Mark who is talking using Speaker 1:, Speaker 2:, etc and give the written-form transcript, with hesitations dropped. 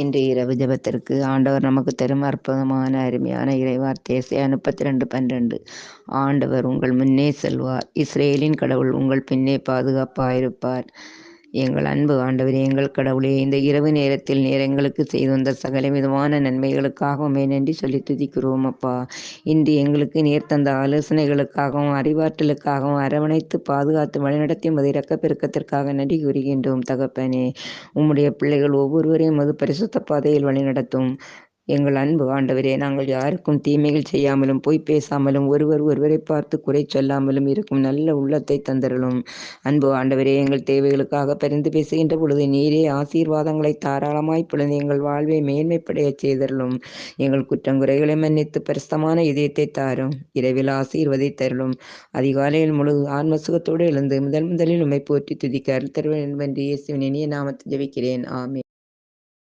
Speaker 1: இன்று இரவு ஜெபத்திற்கு ஆண்டவர் நமக்கு தரும் அற்புதமான அருமையான இறைவார்த்தை ஏசாயா 32:12. ஆண்டவர் உங்கள் முன்னே செல்வார், இஸ்ரேலின் கடவுள் உங்கள் பின்னே பாதுகாப்பாயிருப்பார். எங்கள் அன்பு ஆண்டவரே, எங்கள் கடவுளே, இந்த இரவு நேரத்தில் நீர் எங்களுக்கு செய்து வந்த சகல விதமான நன்மைகளுக்காக உம்மை நன்றி சொல்லி துதிக்கிறோம் அப்பா. இன்று எங்களுக்கு நீர் தந்த ஆலோசனைகளுக்காகவும் அறிவாற்றலுக்காகவும் அரவணைத்து பாதுகாத்து வழிநடத்தி உமது இரக்கப்பெருக்கத்திற்காக நன்றி கூறுகின்றோம் தகப்பனே. உம்முடைய பிள்ளைகள் ஒவ்வொருவரையும் உமது பரிசுத்த பாதையில் வழிநடத்தும். எங்கள் அன்பு ஆண்டவரே, நாங்கள் யாருக்கும் தீமைகள் செய்யாமலும் பொய் பேசாமலும் ஒருவரை பார்த்து குறை சொல்லாமலும் இருக்கும் நல்ல உள்ளத்தை தந்தருளும். அன்பு ஆண்டவரே, எங்கள் தேவைகளுக்காக பரிந்து பேசுகின்ற பொழுது நீரே ஆசீர்வாதங்களை தாராளமாய் பொழிந்து எங்கள் வாழ்வை மேன்மைப்படையச் செய்தருளும். எங்கள் குற்றங்குறைகளை மன்னித்து பரிசுத்தமான இதயத்தை தாரும். இரவில் ஆசீர்வதித்தருளும். அதிகாலையில் முழு ஆன்மசுகத்தோடு எழுந்து முதலில் உம்மை போற்றி துதிக்க அருள் தருவேன் என்று இயேசுவின் இனிய நாமத்தில் ஜெபிக்கிறேன். ஆமென்.